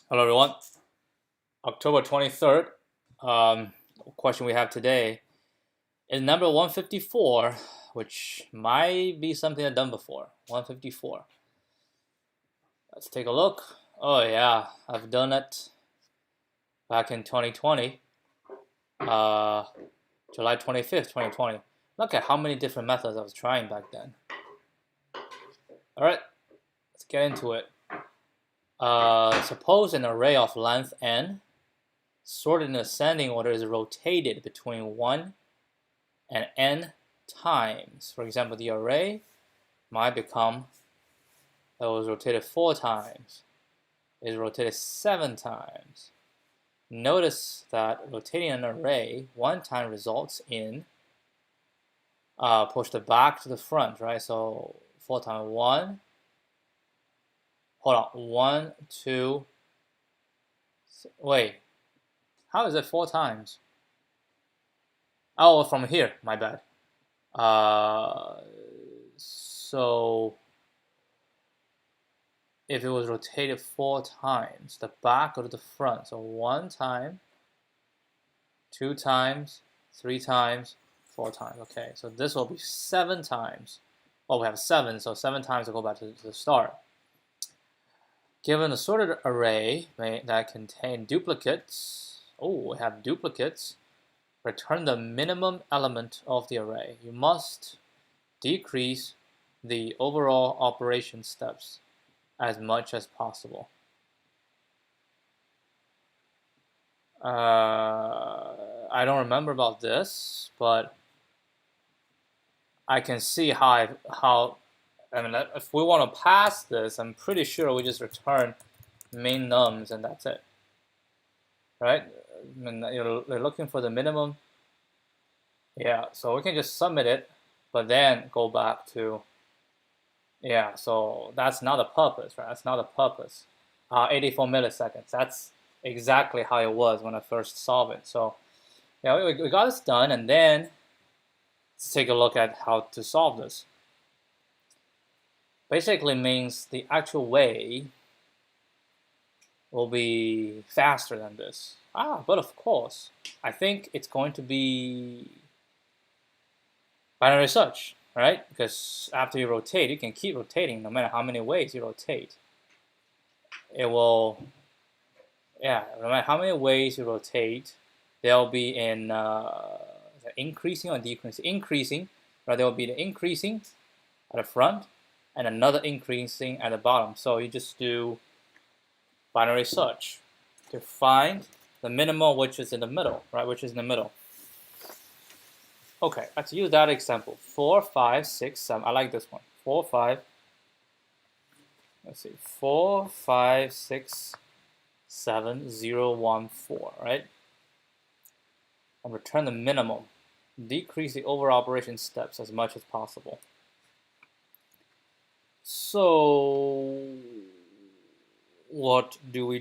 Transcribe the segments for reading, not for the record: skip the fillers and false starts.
Hello everyone. October 23rd. Question we have today is number 154, which might be something I've done before. 154. Let's take a look. Oh yeah, I've done it back in 2020, July 25th, 2020. Look at how many different methods I was trying back then. All right, let's get into it. Suppose an array of length n sorted in ascending order is rotated between 1 and n times. For example, the array might become, it was rotated 4 times, is rotated 7 times. Notice that rotating an array 1 time results in push the back to the front, right? So 4 times 1, hold on, 1, 2, wait, how is it 4 times? Oh, from here, my bad. So if it was rotated 4 times, the back or the front, so 1 time, 2 times, 3 times, 4 times. Okay, so this will be 7 times. Oh, we have 7, so 7 times will go back to the start. Given a sorted array that contain duplicates, we have duplicates, return the minimum element of the array. You must decrease the overall operation steps as much as possible. I don't remember about this, but I can see how I mean, if we want to pass this, I'm pretty sure we just return main nums and that's it, right? I mean, you're looking for the minimum. Yeah, so we can just submit it, but then go back to, yeah, so that's not the purpose, right? That's not the purpose. 84 milliseconds, that's exactly how it was when I first solved it. So yeah, we got this done, and then let's take a look at how to solve this. Basically means the actual way will be faster than this. But of course, I think it's going to be binary search, right? Because after you rotate, you can keep rotating no matter how many ways you rotate. It will, yeah, no matter how many ways you rotate, they'll be in increasing or decreasing. Increasing, right? There will be the increasing at the front and another increasing at the bottom. So you just do binary search to find the minimum, which is in the middle, right? Which is in the middle. Okay, let's use that example. 4, 5, 6, 7. I like this one. 4, 5. Let's see. 4, 5, 6, 7, 0, 1, 4. Right? And return the minimum. Decrease the overall operation steps as much as possible. So what do? We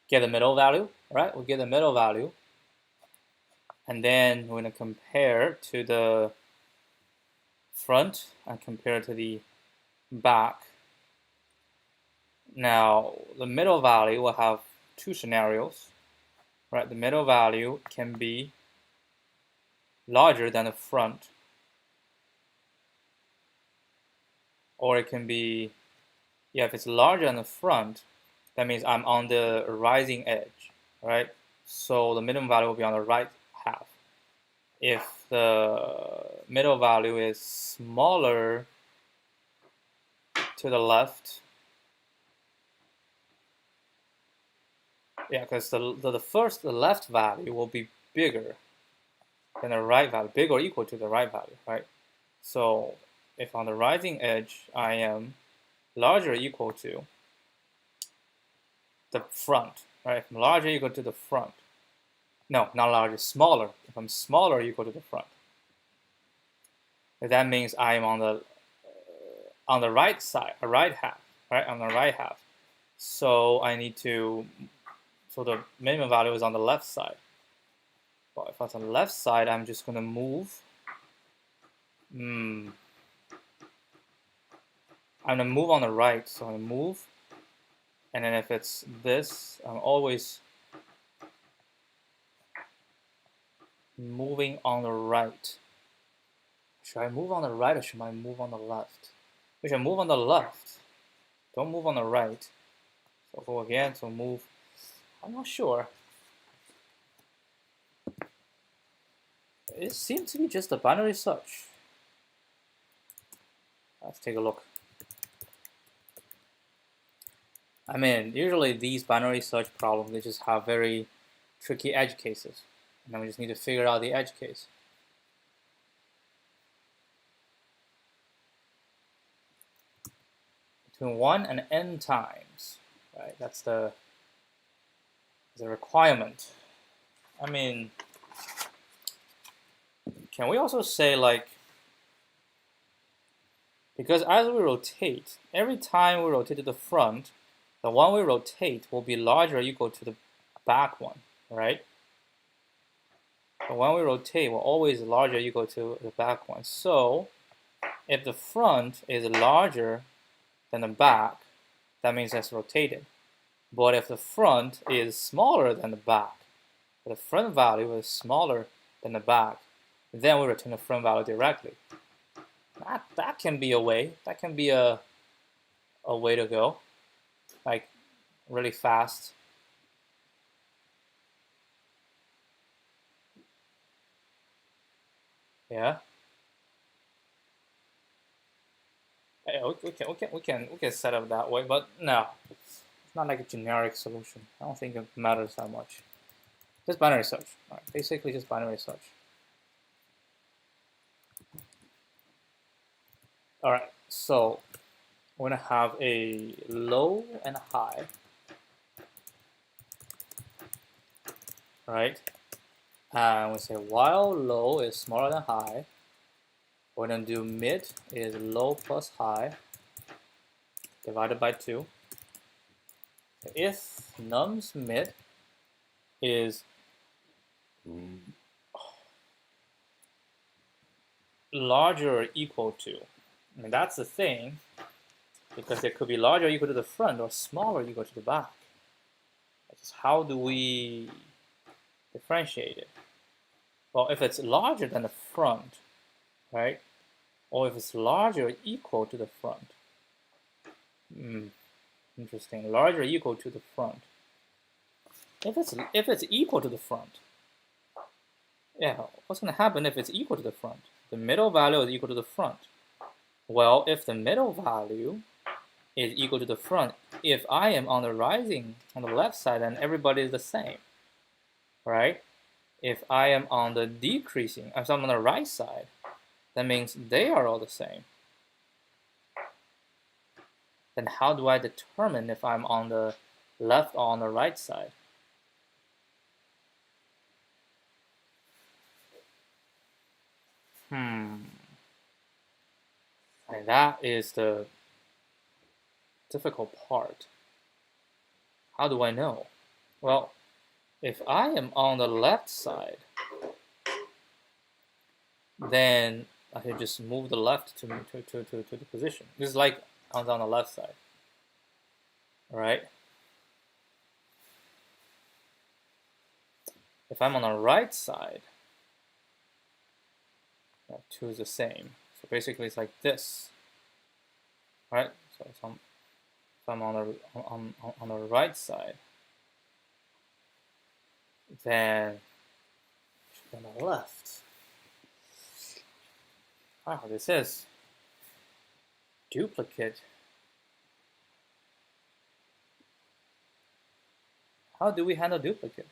get the middle value, right? We get the middle value, and then we're going to compare to the front and compare to the back. Now, the middle value will have 2 scenarios, right? The middle value can be larger than the front, or it can be, yeah, if it's larger than the front, that means I'm on the rising edge, right? So the minimum value will be on the right half. If the middle value is smaller to the left, yeah, because the left value will be bigger than the right value, bigger or equal to the right value, right? So if on the rising edge I am larger or equal to the front, right? If I'm larger or equal to the front, no, not larger, smaller. If I'm smaller or equal to the front, that means I am on the right side, a right half, right? On the right half. So I need to, so the minimum value is on the left side. Well, if it's on the left side, I'm just gonna move. I'm gonna move on the right, so I'm gonna move. And then if it's this, I'm always moving on the right. Should I move on the right or should I move on the left? We should move on the left. Don't move on the right. So go again, so move. I'm not sure. It seems to be just a binary search. Let's take a look. I mean, usually these binary search problems, they just have very tricky edge cases. And then we just need to figure out the edge case. Between 1 and n times, right? That's the requirement. I mean, can we also say like, because as we rotate, every time we rotate to the front, the one we rotate will be larger or equal to the back one, right? The one we rotate will always larger or equal to the back one. So if the front is larger than the back, that means that's rotated. But if the front is smaller than the back, the front value is smaller than the back, then we return the front value directly. That can be a way. That can be a way to go, like really fast. Yeah. We can set up that way, but no, it's not like a generic solution. I don't think it matters that much. Just binary search. All right, basically just binary search. All right, so we're gonna have a low and a high, right? And we say while low is smaller than high, we're gonna do mid is low plus high divided by 2. If num's mid is larger or equal to, and that's the thing, because it could be larger or equal to the front or smaller or equal to the back. Just how do we differentiate it? Well, if it's larger than the front, right? Or if it's larger or equal to the front. Interesting. Larger or equal to the front. If it's equal to the front, yeah, what's going to happen if it's equal to the front? The middle value is equal to the front. Well, if the middle value is equal to the front, if I am on the rising, on the left side, then everybody is the same, right? If I am on the decreasing, if I'm on the right side, that means they are all the same. Then how do I determine if I'm on the left or on the right side? And that is the difficult part. How do I know? Well, if I am on the left side, then I can just move the left to the position. This is like on the left side, all right? If I'm on the right side, 2 is the same. So basically, it's like this, right? So if I'm on the right side, then on the left. Wow, this is duplicate. How do we handle duplicate?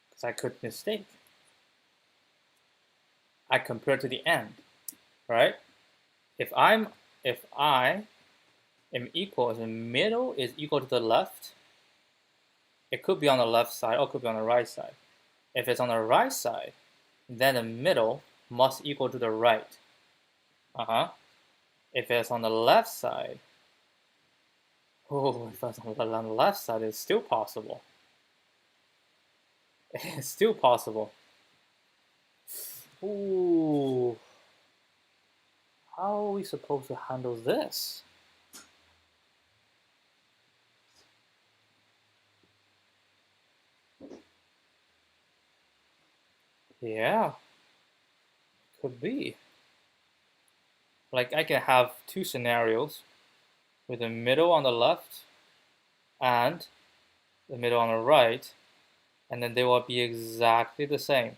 Because I could mistake. I compare to the end, right? If I am equal, the middle is equal to the left, it could be on the left side or it could be on the right side. If it's on the right side, then the middle must equal to the right. If it's on the left side, Oh, if that's on the left side, it's still possible. It's still possible. Ooh. How are we supposed to handle this? Yeah, could be. Like I can have two scenarios with the middle on the left and the middle on the right, and then they will be exactly the same,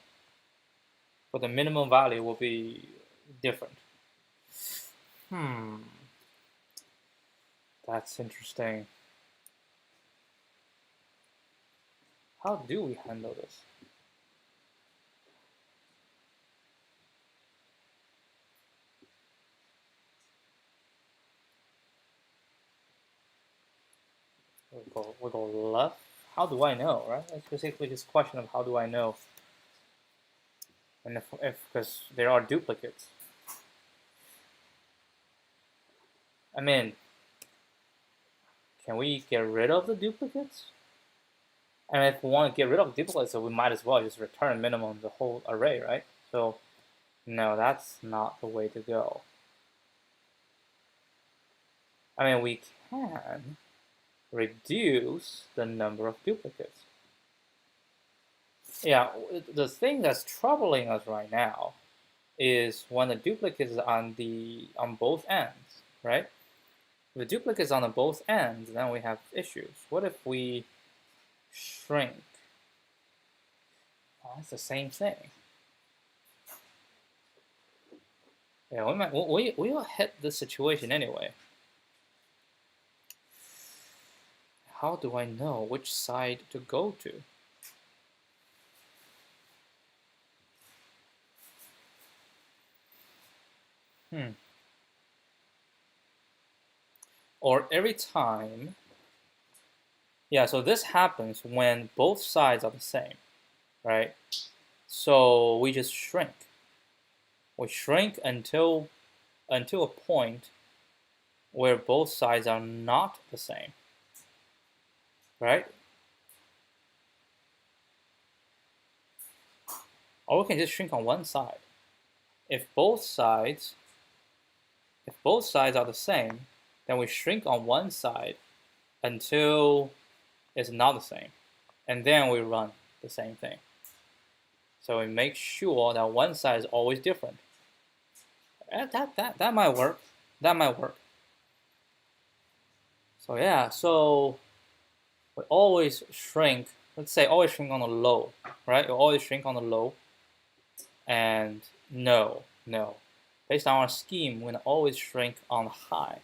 but the minimum value will be different. That's interesting. How do we handle this? We go left. How do I know, right? It's basically this question of how do I know, and if because there are duplicates. I mean, can we get rid of the duplicates? And if we want to get rid of duplicates, so we might as well just return minimum the whole array, right? So no, that's not the way to go. I mean, we can reduce the number of duplicates. Yeah, the thing that's troubling us right now is when the duplicate is on both ends, right? If the duplicate is on both ends, then we have issues. What if we shrink? Oh, it's the same thing. Yeah, we will hit this situation anyway. How do I know which side to go to? Or every time, yeah, so this happens when both sides are the same, right? So we just shrink. We shrink until a point where both sides are not the same, right? Or we can just shrink on one side. If both sides are the same, then we shrink on one side until it's not the same, and then we run the same thing. So we make sure that one side is always different. That might work. That might work. So yeah, so we always shrink. Let's say always shrink on the low, right? You always shrink on the low, and no. Based on our scheme, we're gonna always shrink on the high.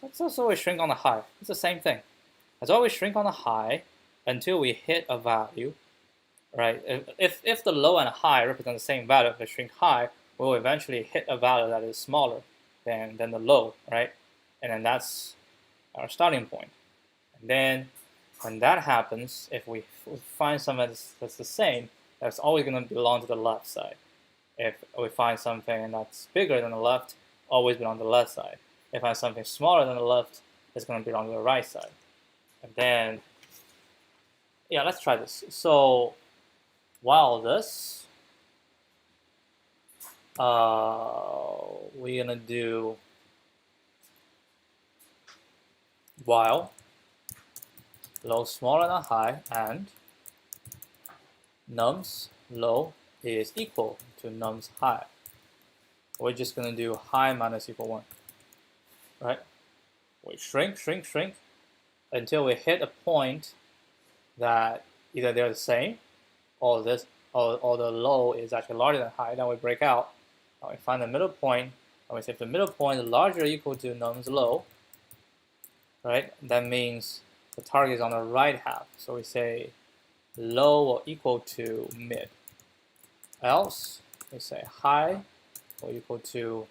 Let's also always shrink on the high. It's the same thing. Let's always shrink on the high until we hit a value, right? If the low and high represent the same value, if we shrink high, we'll eventually hit a value that is smaller than the low, right? And then that's our starting point. And then when that happens, if we find something that's the same, that's always going to belong to the left side. If we find something that's bigger than the left, always belong to the left side. If I find something smaller than the left, it's going to belong to the right side. And then, yeah, let's try this. So while this, we're going to do while low smaller than high and nums low is equal to nums high. We're just going to do high minus equal 1, right? We shrink until we hit a point that either they're the same or the low is actually larger than high. Then we break out and we find the middle point, and we say if the middle point is larger or equal to nums low, right? That means the target is on the right half. So we say low or equal to mid. Else we say high or equal to,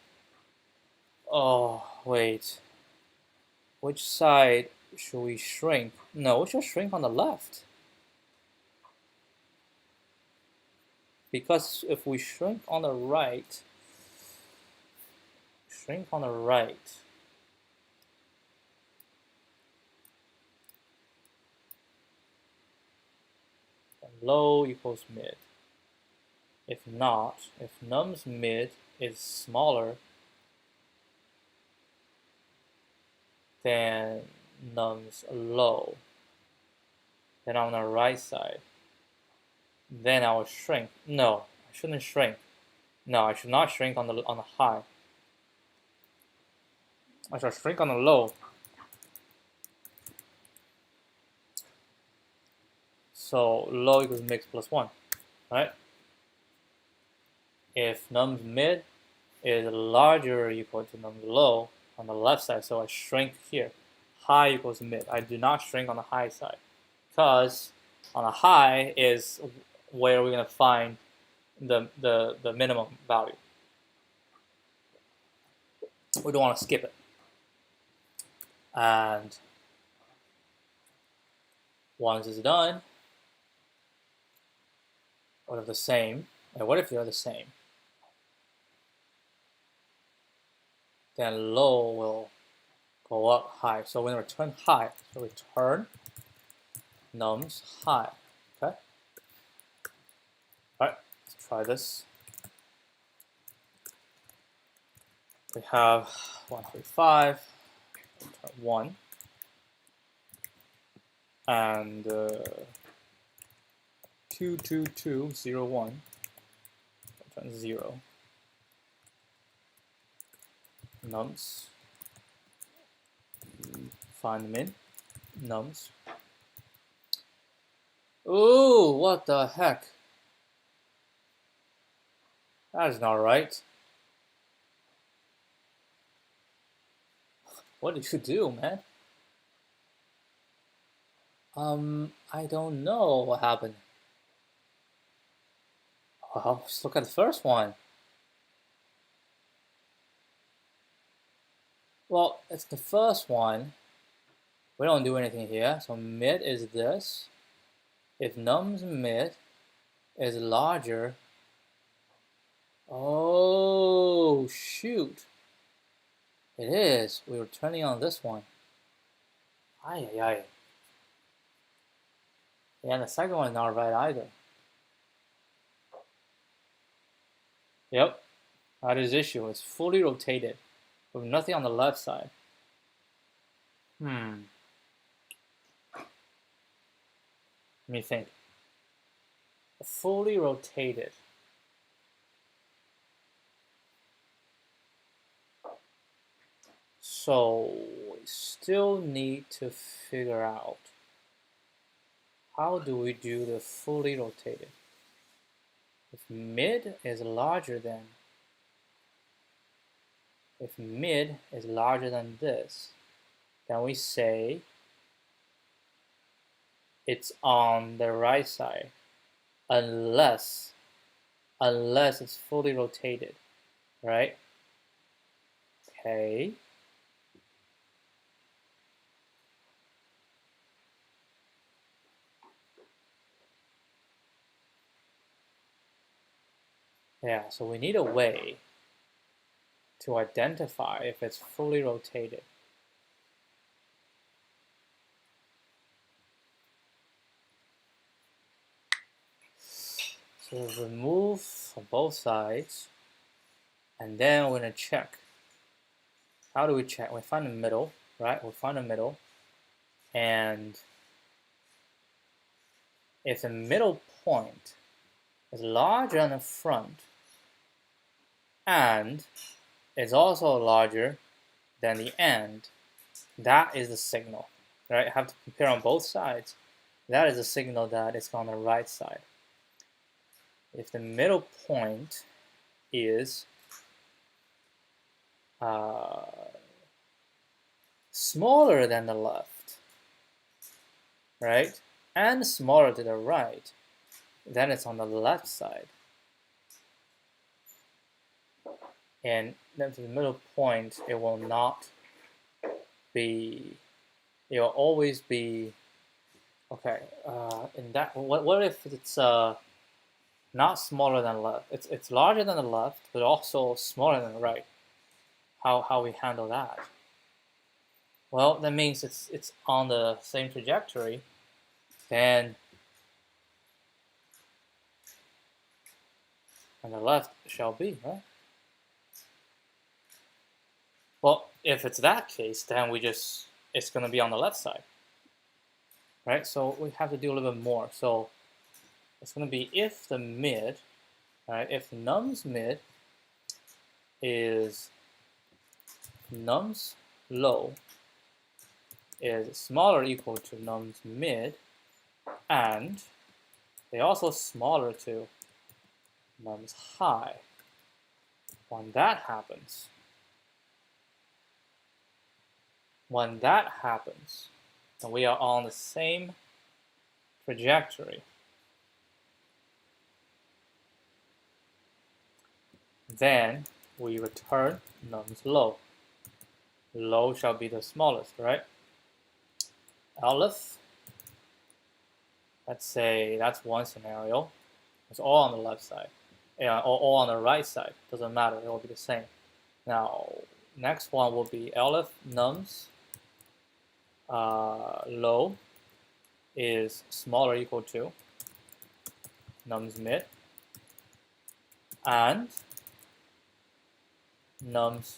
oh wait, which side should we shrink? No, we should shrink on the left. Because if we shrink on the right, then low equals mid. If not, if num's mid is smaller than num's low, then on the right side, then I will shrink. No, I shouldn't shrink. No, I should not shrink on the high. I shall shrink on the low. So low equals mix plus 1, right? If num's mid is larger or equal to num's low on the left side, so I shrink here. High equals mid. I do not shrink on the high side, because on the high is where we're going to find the minimum value. We don't want to skip it. And once it's done, what if the same? And what if they're the same? Then low will go up high. So we're going to return high. So return nums high. Okay? All right, let's try this. We have 135, 1, and 22201, return 0. Nums, find min, nums. Ooh, what the heck? That is not right. What did you do, man? I don't know what happened. Well, just look at the first one. Well, it's the first one. We don't do anything here. So mid is this. If num's mid is larger, oh shoot, it is. We're turning on this one. Ay, ay, ay. Yeah, the second one is not right either. Yep, that is the issue. It's fully rotated with nothing on the left side. Let me think. Fully rotated. So we still need to figure out how do we do the fully rotated. If mid is larger than this, then we say it's on the right side unless it's fully rotated, right? Okay. Yeah, so we need a way to identify if it's fully rotated. So remove from both sides, and then we're going to check. How do we check? We find the middle, right? We find the middle, and if the middle point is larger than the front, and is also larger than the end, that is the signal, right? I have to compare on both sides. That is a signal that it's on the right side. If the middle point is smaller than the left, right, and smaller to the right, then it's on the left side. And then to the middle point, it will not be, it will always be, okay, in that, what if it's not smaller than left? It's larger than the left, but also smaller than the right. How we handle that? Well, that means it's on the same trajectory. Then and the left shall be, right? Well, if it's that case, then it's going to be on the left side, right? So we have to do a little bit more. So it's going to be if the mid, right? If num's mid is num's low is smaller or equal to num's mid, and they're also smaller to num's high. When that happens, and we are on the same trajectory, then we return num's low. Low shall be the smallest, right? Aleph, let's say that's one scenario. It's all on the left side, or all on the right side. Doesn't matter, it will be the same. Now, next one will be Aleph nums low is smaller or equal to nums mid, and nums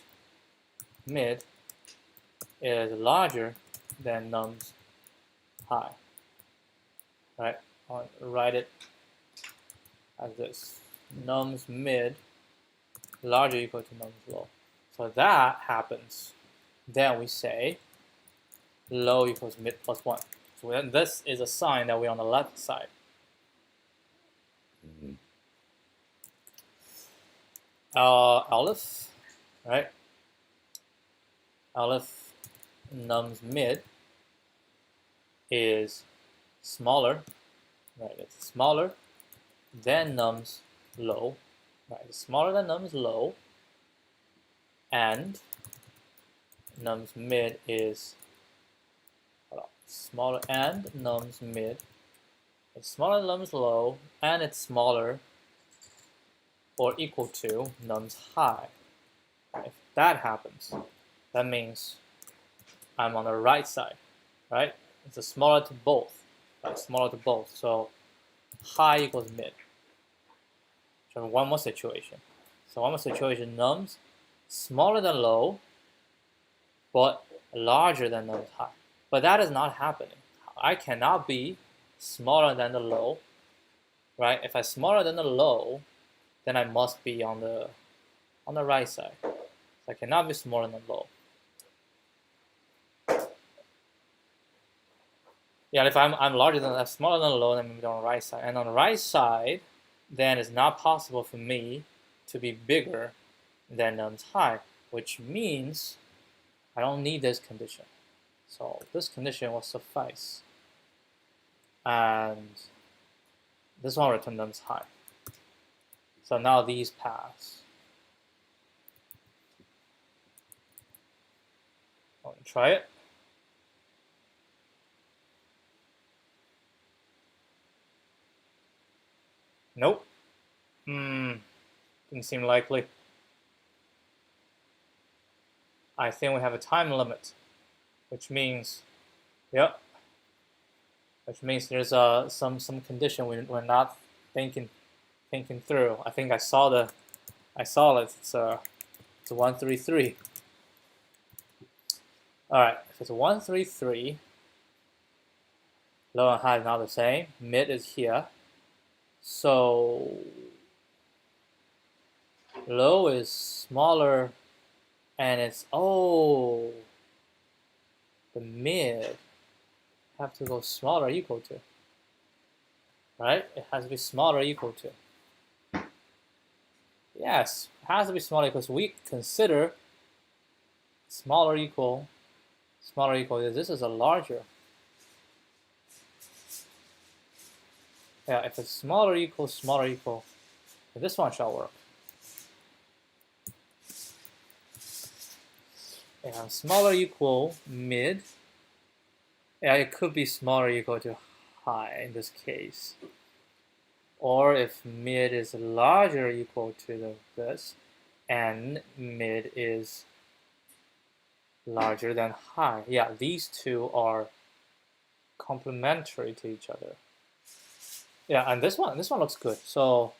mid is larger than nums high. Right? I'll write it as this: nums mid larger or equal to nums low. So if that happens, then we say low equals mid plus 1. So then this is a sign that we're on the left side. Aleph, right? Aleph nums mid is smaller, right? It's smaller than nums low, right? It's smaller than nums low, and nums mid is smaller, and nums mid is smaller than nums low, and it's smaller or equal to nums high. If that happens, that means I'm on the right side, right? It's a smaller to both, right? Smaller to both. So high equals mid. So one more situation. So one more situation: nums smaller than low, but larger than nums high. But that is not happening. I cannot be smaller than the low, right? If I'm smaller than the low, then I must be on the right side. So I cannot be smaller than low. Yeah, if I'm larger than, I'm smaller than low, then I'm on the right side. And on the right side, then it's not possible for me to be bigger than nums high, which means I don't need this condition. So this condition will suffice. And this one return nums high. So now these pass. I want to try it. Nope. Didn't seem likely. I think we have a time limit, which means, yep. Which means there's some condition we're not thinking through. I think I saw it. It's a 133. All right, if it's a 133, low and high is not the same. Mid is here. So low is smaller, and it's, the mid have to go smaller or equal to, right? It has to be smaller or equal to. Yes, it has to be smaller because we consider smaller equal. This is a larger. Yeah, if it's smaller equal, this one shall work. And smaller equal mid. Yeah, it could be smaller equal to high in this case. Or if mid is larger or equal to this, and mid is larger than high. Yeah, these two are complementary to each other. Yeah, and this one looks good. So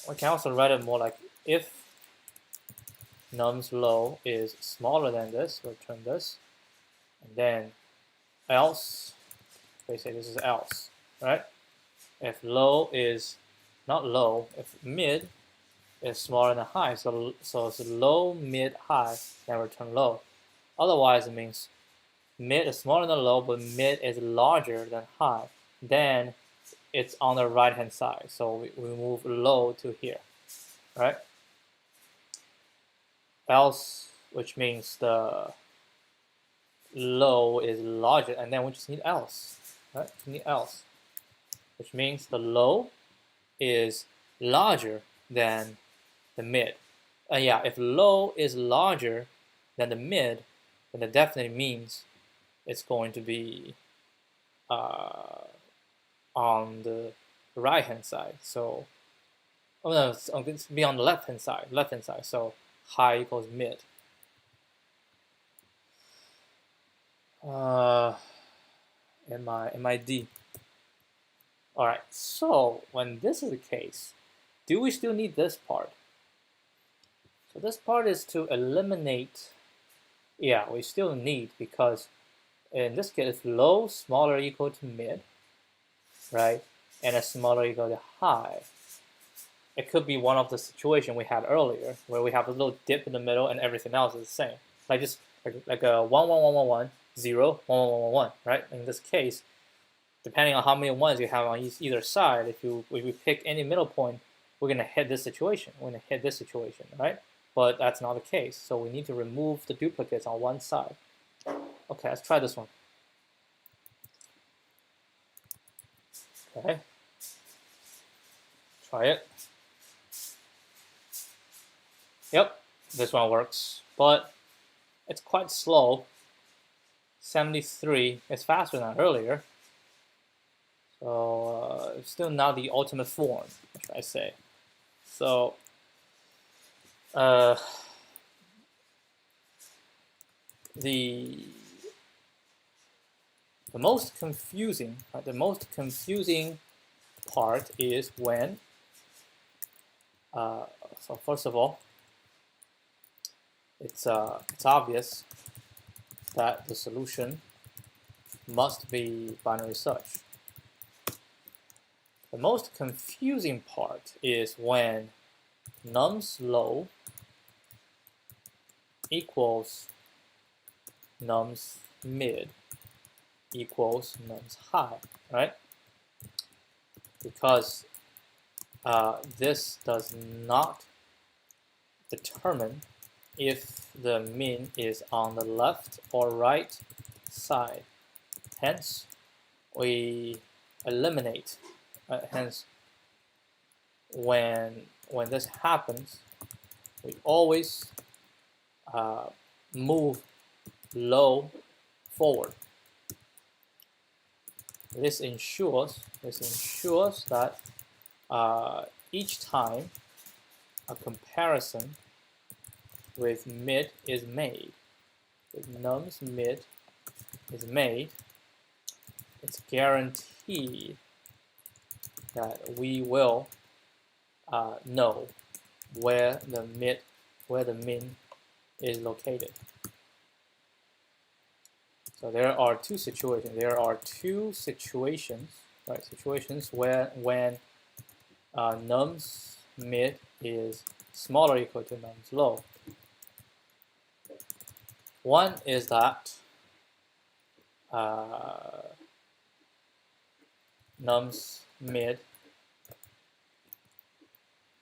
We can also write it more like if nums low is smaller than this, return this, and then else, basically this is else, right? If low is not low, if mid is smaller than high, so it's low, mid, high, then return low. Otherwise, it means mid is smaller than low, but mid is larger than high. Then it's on the right hand side, so we move low to here, right? Else, which means the low is larger, and then we just need else, right? We need else, which means the low is larger than the mid. Yeah, if low is larger than the mid, then that definitely means it's going to be on the right hand side. So, oh no, it's going to be on the left hand side. So high equals mid. MID. All right. So when this is the case, do we still need this part? So this part is to eliminate. Yeah, we still need, because in this case, low smaller or equal to mid, right? And a smaller or equal to high. It could be one of the situation we had earlier, where we have a little dip in the middle and everything else is the same. Like just like a 1, 1, 1, 1, 1, 0, 1, 1, 1, 1, 1, right? In this case, depending on how many ones you have on either side, if we pick any middle point, we're gonna hit this situation. We're gonna hit this situation, right? But that's not the case. So we need to remove the duplicates on one side. Okay, let's try this one. Okay, try it. Yep, this one works, but it's quite slow. 73 is faster than earlier. So it's still not the ultimate form, should I say. So the most confusing part is when so first of all, it's obvious that the solution must be binary search. The most confusing part is when nums low equals nums mid equals nums high, right? Because this does not determine if the min is on the left or right side. Hence, we eliminate. Hence, when this happens, we always move low forward. This ensures that each time a comparison with mid is made, with nums mid is made, it's guaranteed that we will know where the min is located. So there are two situations. Right? Situations where when nums mid is smaller or equal to nums low. One is that nums mid,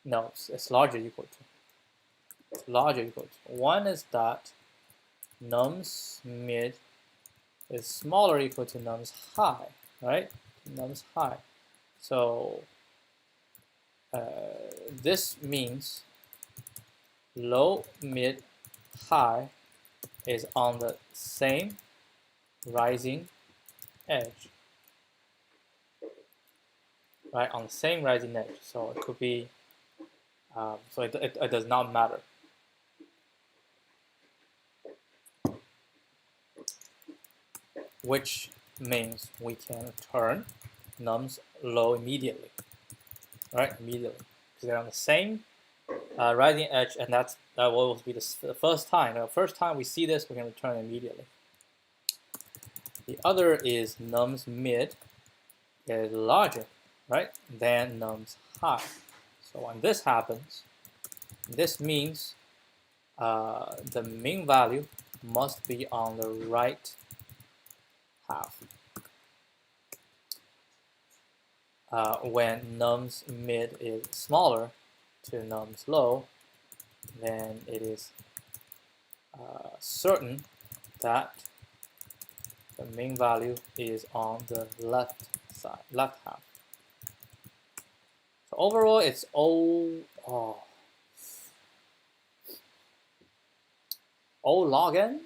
no, it's larger or equal to. One is that nums mid is smaller or equal to nums high, right? Nums high. So this means low, mid, high is on the same rising edge, right? On the same rising edge. So it could be, so it does not matter. Which means we can turn nums low immediately, right? Immediately. because they're on the same rising edge, and that will be the first time. The first time we see this, we can return immediately. The other is num's mid is larger, right, than num's high. So when this happens, this means the mean value must be on the right half. When num's mid is smaller to num's low, then it is certain that the mean value is on the left side, left half. So overall, it's O log n.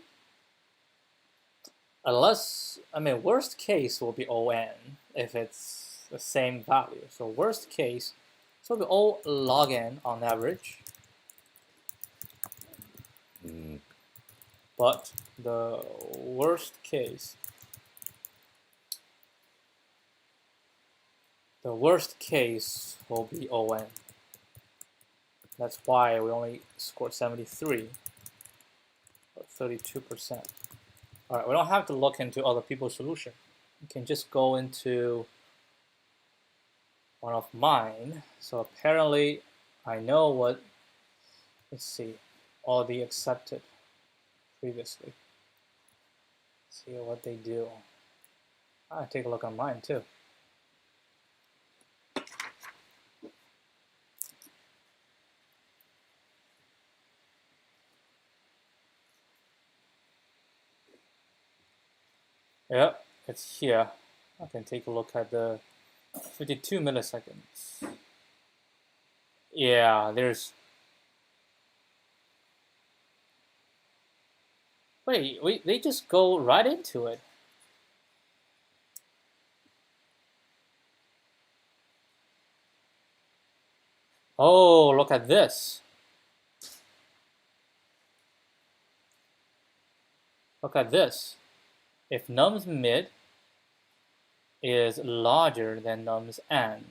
Unless, I mean, worst case will be ON if it's the same value. So worst case, so it'll be O log n on average. But the worst case will be ON. That's why we only scored 73, or 32%. All right, we don't have to look into other people's solution. We can just go into one of mine. So apparently, I know what, let's see, all the accepted previously. Let's see what they do. I'll take a look on mine too. Yep, it's here. I can take a look at the 52 milliseconds. Yeah, there's... Wait, they just go right into it. Oh, look at this. Look at this. If num's mid is larger than num's end,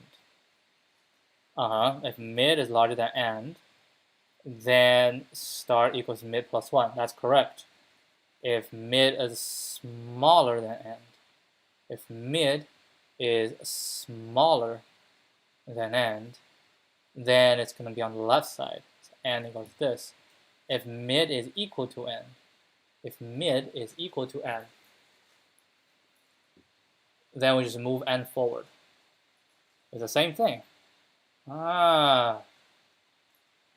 if mid is larger than end, then start equals mid plus 1. That's correct. If mid is smaller than end, if mid is smaller than end, then it's going to be on the left side. So end equals this. If mid is equal to end, then we just move n forward. It's the same thing.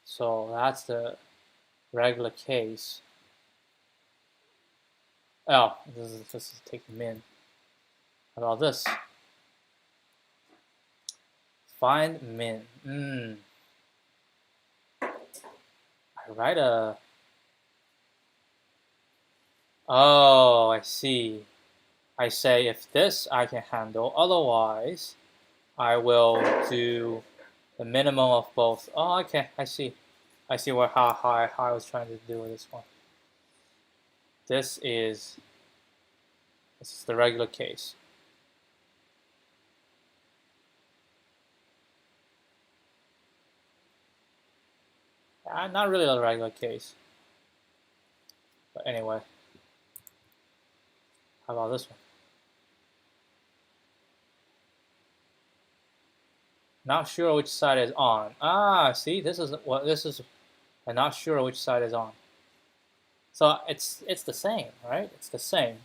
So that's the regular case. Oh, this is just take min. How about this? Find min. I write a... Oh, I see. I say if this I can handle, otherwise I will do the minimum of both. Oh, okay, I see. I see how I was trying to do with this one. This is the regular case. Not really a regular case. But anyway. How about this one? Not sure which side is on. See, this is what this is. I'm not sure which side is on. So it's the same, right? It's the same.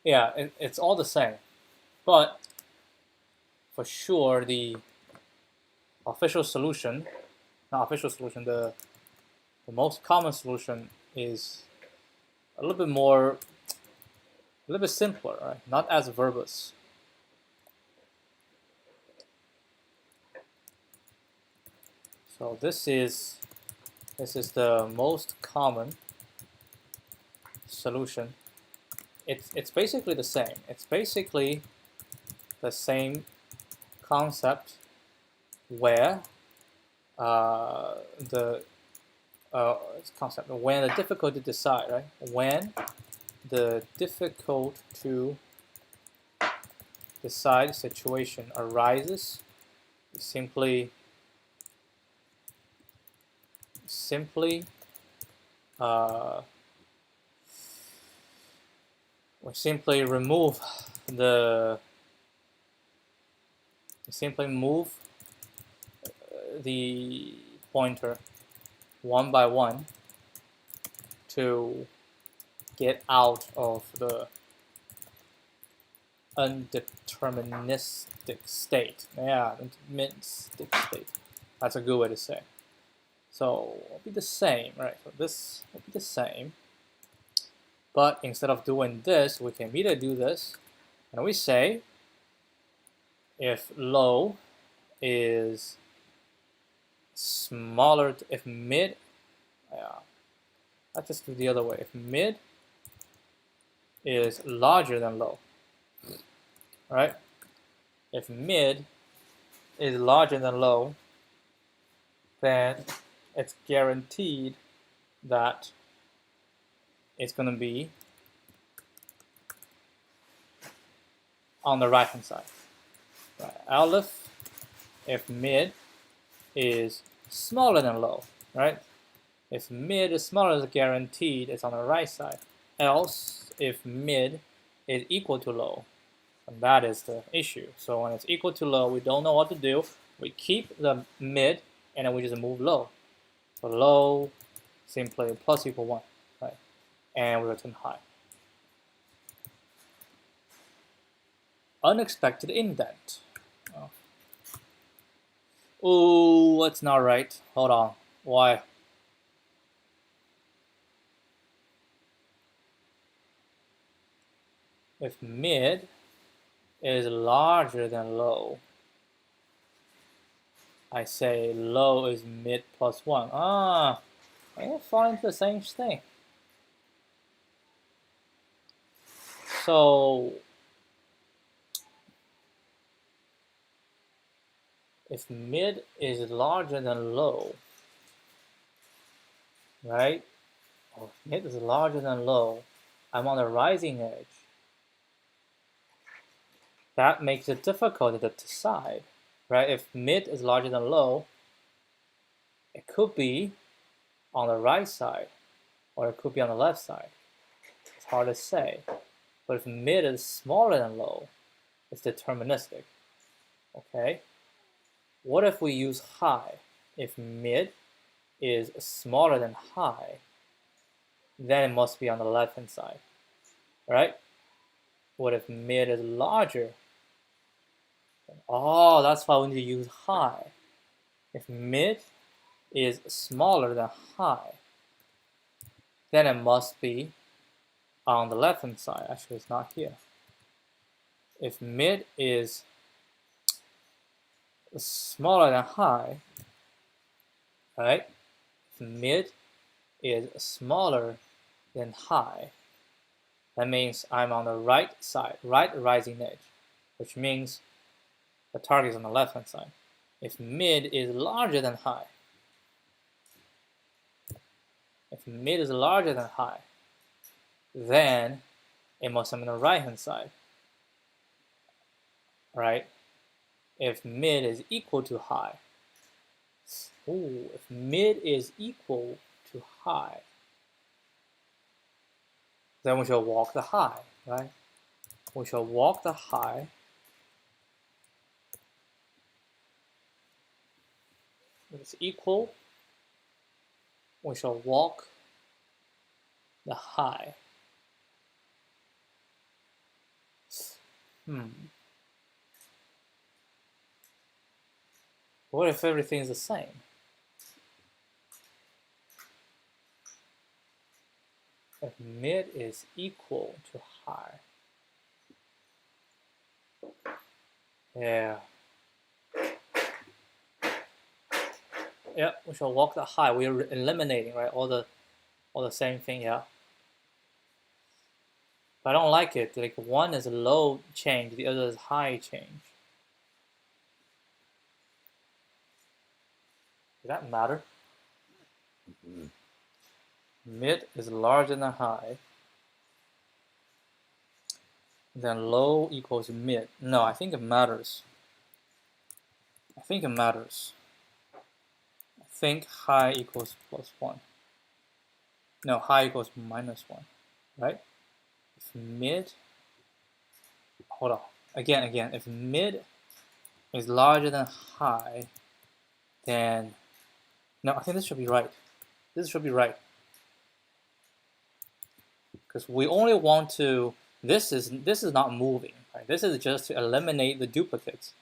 Yeah, it's all the same. But for sure, the official solution, not official solution, the most common solution is a little bit more, a little bit simpler, right? Not as verbose. So this is the most common solution. It's basically the same. It's basically the same concept where when the difficult to decide, right? When the difficult to decide situation arises, you simply simply remove move the pointer one by one to get out of the undeterministic state. Yeah, undeterministic state. That's a good way to say. So it'll be the same, right? So this will be the same. But instead of doing this, we can either do this, and we say if low is smaller, if mid, yeah, let's just do the other way. If mid is larger than low, right? If mid is larger than low, then it's guaranteed that it's going to be on the right hand side. Right. Aleph, if mid is smaller than low, right? If mid is smaller than guaranteed, it's on the right side. Else, if mid is equal to low, and that is the issue. So when it's equal to low, we don't know what to do. We keep the mid, and then we just move low. So low, simply plus equal 1, right? And we return high. Unexpected indent. Oh, that's not right. Hold on. Why? If mid is larger than low, I say low is mid plus 1. Ah, I fall into the same thing. So if mid is larger than low, right? Or if mid is larger than low, I'm on the rising edge. That makes it difficult to decide, right? If mid is larger than low, it could be on the right side, or it could be on the left side. It's hard to say. But if mid is smaller than low, it's deterministic. Okay? What if we use high? If mid is smaller than high, then it must be on the left-hand side, right? What if mid is larger? Oh, that's why we need to use high. If mid is smaller than high, then it must be on the left-hand side. Actually, it's not here. If mid is smaller than high, right? If mid is smaller than high, that means I'm on the right side, right rising edge, which means the target is on the left-hand side. If mid is larger than high, then it must be on the right-hand side, right? If mid is equal to high, if mid is equal to high, then we shall walk the high, right? We shall walk the high. If it's equal, we shall walk the high. What if everything is the same? If mid is equal to high. Yeah. Yeah, we shall walk the high. We are eliminating, right? All the same thing, yeah. But I don't like it. Like one is low change, the other is high change. Does that matter? Mid is larger than high. Then low equals mid. No, I think it matters. I think think high equals +1. No, high equals -1, right? If mid, hold on, again, if mid is larger than high, then, no, I think this should be right. This should be right. Because we only want to, this is not moving, right? This is just to eliminate the duplicates.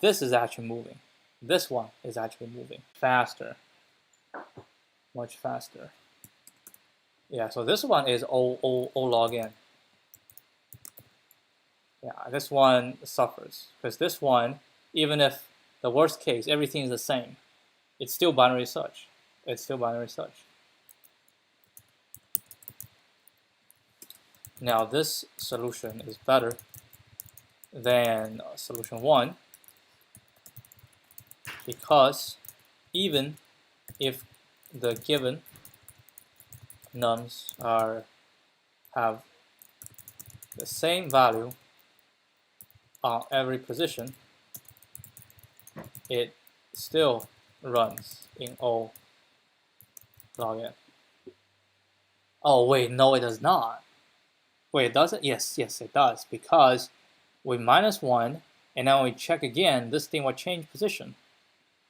This is actually moving. This one is actually moving faster, much faster. Yeah, so this one is O log n. Yeah, this one suffers because this one, even if the worst case, everything is the same, it's still binary search. It's still binary search. Now this solution is better than solution 1 because even if the given nums have the same value on every position, it still runs in O log n. Oh wait, no it does not. Wait, does it? Yes, it does, because we -1, and now we check again, this thing will change position,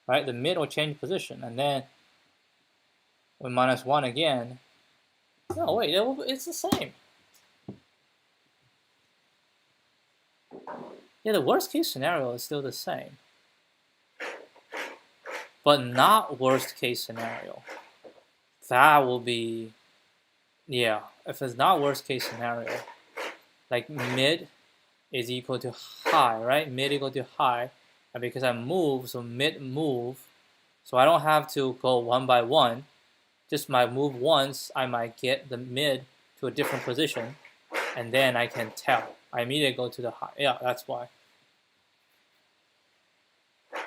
right? The mid will change position, and then we -1 again. No, wait, it's the same. Yeah, the worst case scenario is still the same, but not worst case scenario. That will be, yeah, if it's not worst case scenario, like mid is equal to high, right? Mid equal to high, and because I move, so mid move, so I don't have to go one by one. Just my move once, I might get the mid to a different position, and then I can tell. I immediately go to the high. Yeah, that's why.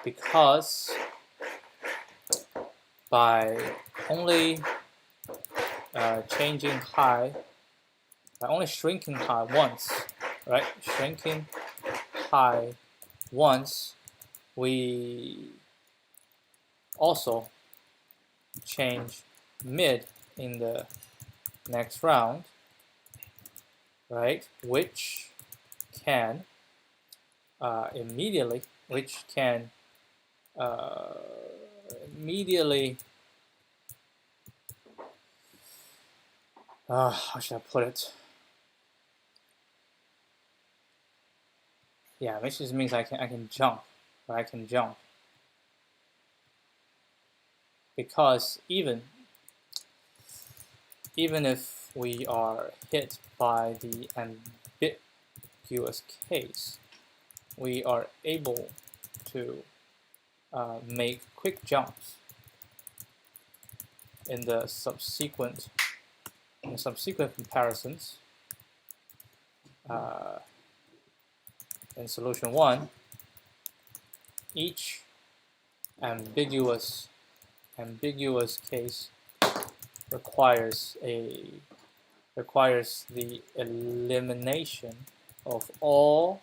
Because by only changing high, by only shrinking high once, right? Shrinking high once, we also change mid in the next round, right? Which can immediately how should I put it? Yeah, which just means I can jump, right? I can jump, because even if we are hit by the ambiguous case, we are able to make quick jumps in the subsequent comparisons. In solution 1, each ambiguous case requires the elimination of all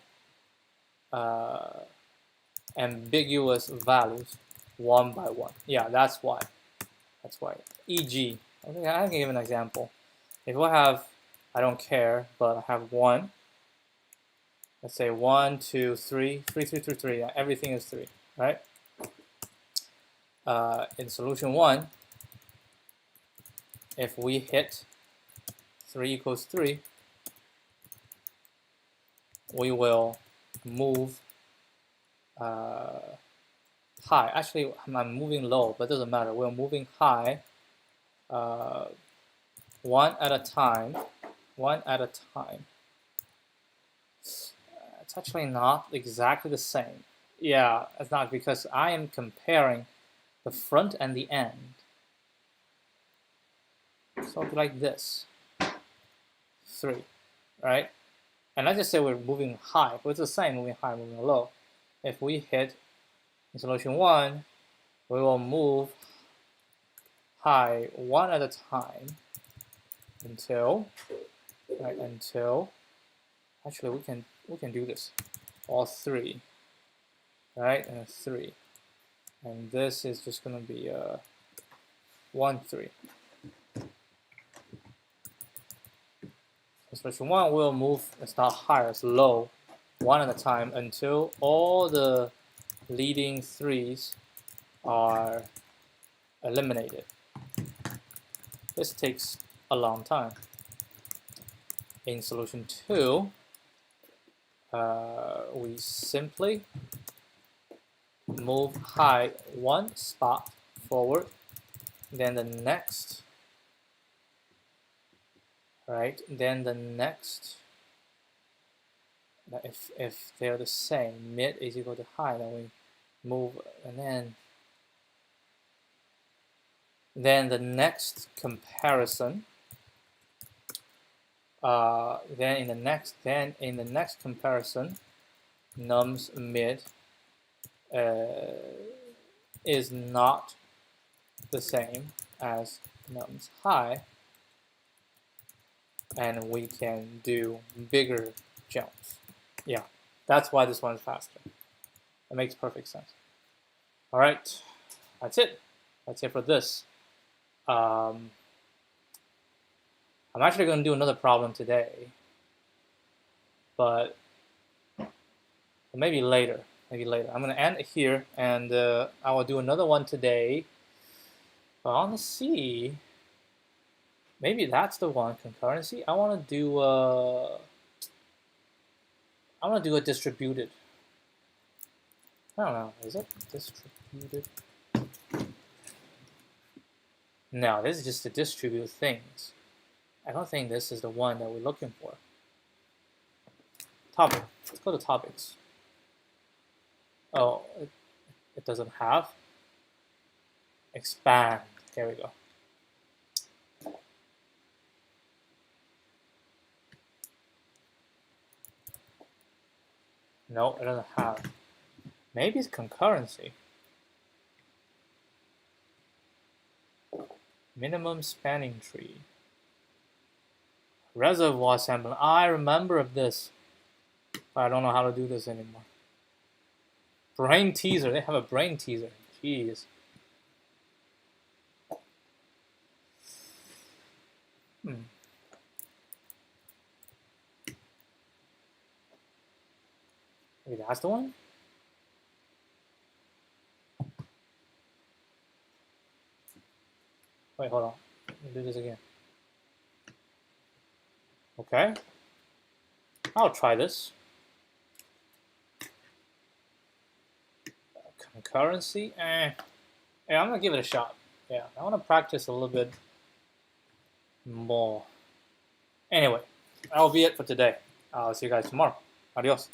ambiguous values one by one. Yeah, that's why. E.g., I can give an example. If I have, I don't care, but I have 1. Let's say 1, 2, 3, 3, 3, 3, 3. Yeah, everything is 3, right? In solution 1, if we hit 3 equals 3, we will move high. Actually, I'm moving low, but it doesn't matter. We're moving high one at a time. It's actually not exactly the same. Yeah, it's not, because I am comparing the front and the end. So like this, 3, right? And let's just say we're moving high, but it's the same, moving high, moving low. If we hit in solution 1, we will move high one at a time until, right? Actually we can do this, all 3, right? And 3, and this is just going to be 1, 3. Expression 1 will move, it's not higher, it's low, one at a time until all the leading 3s are eliminated. This takes a long time. In solution 2, we simply move high one spot forward, then the next, right? Then the next, if they're the same, mid is equal to high, then we move, and then the next comparison, then in the next comparison, nums mid is not the same as nums high, and we can do bigger jumps. Yeah, that's why this one's faster. It makes perfect sense. All right, that's it. That's it for this. I'm actually going to do another problem today, but maybe later. Maybe later. I'm going to end it here, and I will do another one today. But I want to see. Maybe that's the one, concurrency. I want to do a distributed. I don't know. Is it distributed? No, this is just to distribute things. I don't think this is the one that we're looking for. Topic. Let's go to topics. Oh, it doesn't have. Expand. There we go. No, it doesn't have. Maybe it's concurrency. Minimum spanning tree. Reservoir sampling. I remember of this, but I don't know how to do this anymore. Brain teaser. They have a brain teaser. Jeez. Maybe that's the one? Wait, hold on. Let me do this again. Okay. I'll try this. Concurrency? Yeah, I'm gonna give it a shot. Yeah, I want to practice a little bit more. Anyway, that'll be it for today. I'll see you guys tomorrow. Adios.